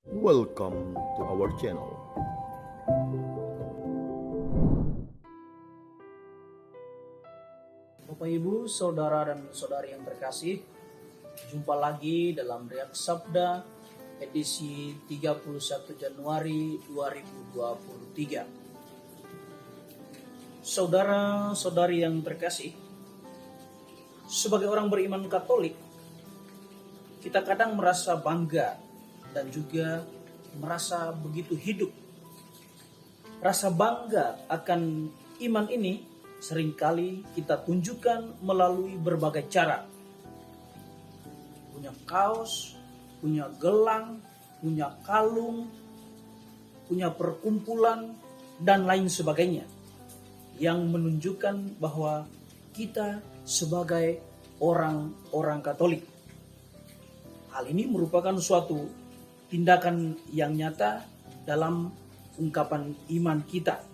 Welcome to our channel. Bapak Ibu, saudara dan saudari yang terkasih, jumpa lagi dalam Riak Sabda edisi 31 Januari 2023. Saudara-saudari yang terkasih, sebagai orang beriman Katolik, kita kadang merasa bangga dan juga merasa begitu hidup. Rasa bangga akan iman ini seringkali kita tunjukkan melalui berbagai cara. Punya kaos, punya gelang, punya kalung, punya perkumpulan, dan lain sebagainya. Yang menunjukkan bahwa kita sebagai orang-orang Katolik. Hal ini merupakan suatu tindakan yang nyata dalam ungkapan iman kita.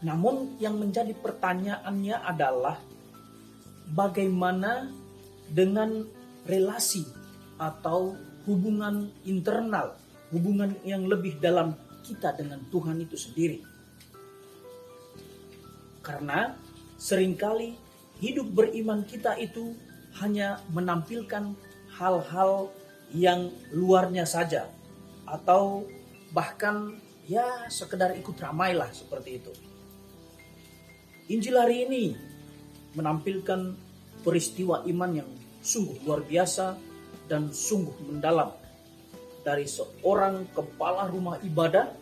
Namun yang menjadi pertanyaannya adalah bagaimana dengan relasi atau hubungan internal, hubungan yang lebih dalam kita dengan Tuhan itu sendiri. Karena seringkali hidup beriman kita itu hanya menampilkan hal-hal yang luarnya saja, atau bahkan ya sekedar ikut ramai lah seperti itu. Injil hari ini menampilkan peristiwa iman yang sungguh luar biasa dan sungguh mendalam dari seorang kepala rumah ibadah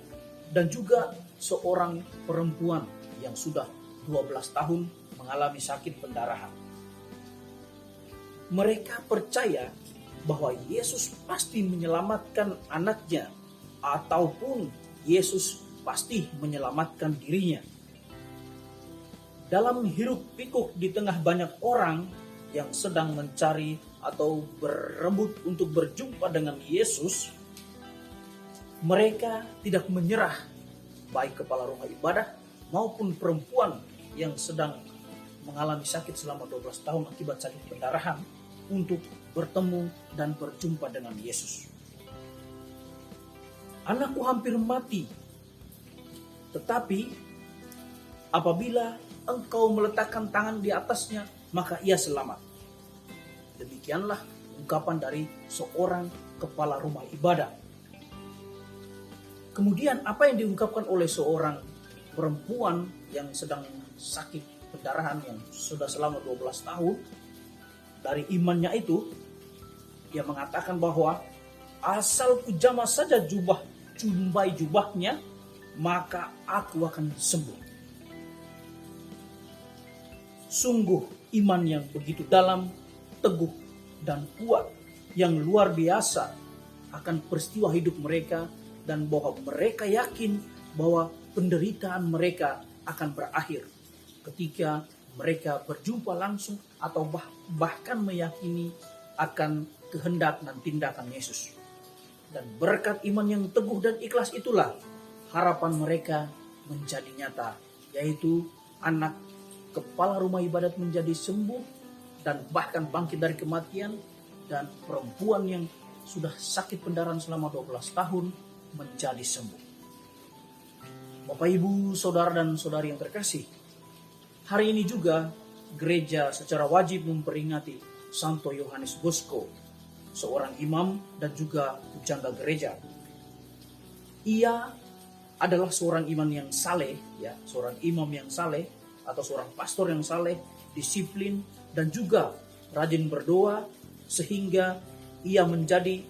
dan juga seorang perempuan yang sudah 12 tahun mengalami sakit pendarahan. Mereka percaya bahwa Yesus pasti menyelamatkan anaknya ataupun Yesus pasti menyelamatkan dirinya. Dalam hiruk pikuk di tengah banyak orang yang sedang mencari atau berebut untuk berjumpa dengan Yesus, mereka tidak menyerah, baik kepala rumah ibadah maupun perempuan yang sedang mengalami sakit selama 12 tahun akibat sakit pendarahan, untuk bertemu dan berjumpa dengan Yesus. Anakku hampir mati, tetapi apabila engkau meletakkan tangan di atasnya, maka ia selamat. Demikianlah ungkapan dari seorang kepala rumah ibadah. Kemudian apa yang diungkapkan oleh seorang perempuan yang sedang sakit pendarahan yang sudah selama 12 tahun, dari imannya itu, dia mengatakan bahwa asal ku jamah saja jumbai jubahnya, maka aku akan sembuh. Sungguh iman yang begitu dalam, teguh, dan kuat yang luar biasa akan peristiwa hidup mereka, dan bahwa mereka yakin bahwa penderitaan mereka akan berakhir ketika mereka berjumpa langsung atau bahkan meyakini akan kehendak dan tindakan Yesus. Dan berkat iman yang teguh dan ikhlas itulah harapan mereka menjadi nyata, yaitu anak kepala rumah ibadat menjadi sembuh dan bahkan bangkit dari kematian, dan perempuan yang sudah sakit pendarahan selama 12 tahun menjadi sembuh. Bapak, Ibu, saudara dan saudari yang terkasih, hari ini juga gereja secara wajib memperingati Santo Yohanes Bosco, seorang imam dan juga pujangga gereja. Ia adalah seorang imam yang saleh, seorang imam yang saleh atau seorang pastor yang saleh, disiplin dan juga rajin berdoa, sehingga ia menjadi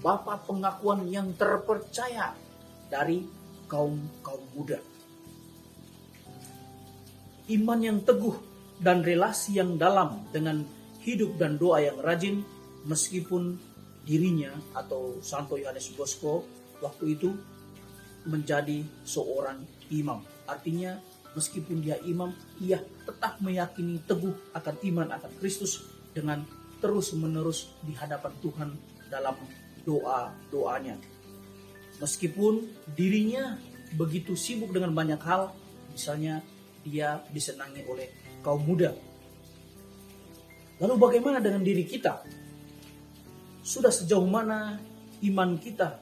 bapak pengakuan yang terpercaya dari kaum muda. Iman yang teguh dan relasi yang dalam dengan hidup dan doa yang rajin, meskipun dirinya atau Santo Yohanes Bosco waktu itu menjadi seorang imam. Artinya meskipun dia imam, ia tetap meyakini teguh akan iman akan Kristus dengan terus-menerus di hadapan Tuhan dalam doa-doanya. Meskipun dirinya begitu sibuk dengan banyak hal, misalnya dia disenangi oleh kaum muda. Lalu bagaimana dengan diri kita? Sudah sejauh mana iman kita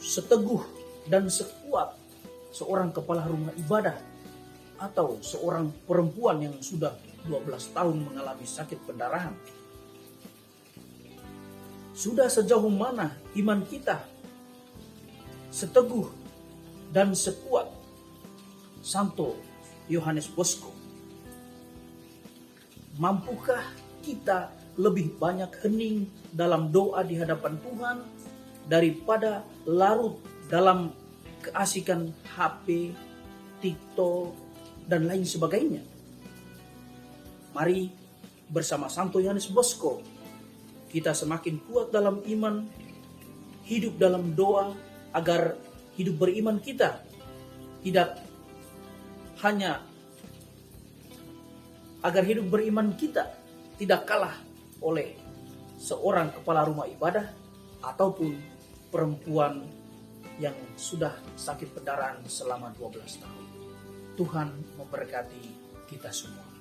seteguh dan sekuat seorang kepala rumah ibadah atau seorang perempuan yang sudah 12 tahun mengalami sakit pendarahan? Sudah sejauh mana iman kita seteguh dan sekuat Santo Yohanes Bosco? Mampukah kita lebih banyak hening dalam doa di hadapan Tuhan daripada larut dalam keasikan HP, TikTok, dan lain sebagainya? Mari bersama Santo Yohanes Bosco kita semakin kuat dalam iman, hidup dalam doa, agar hidup beriman kita tidak hanya agar hidup beriman kita tidak kalah oleh seorang kepala rumah ibadah ataupun perempuan yang sudah sakit pendarahan selama 12 tahun. Tuhan memberkati kita semua.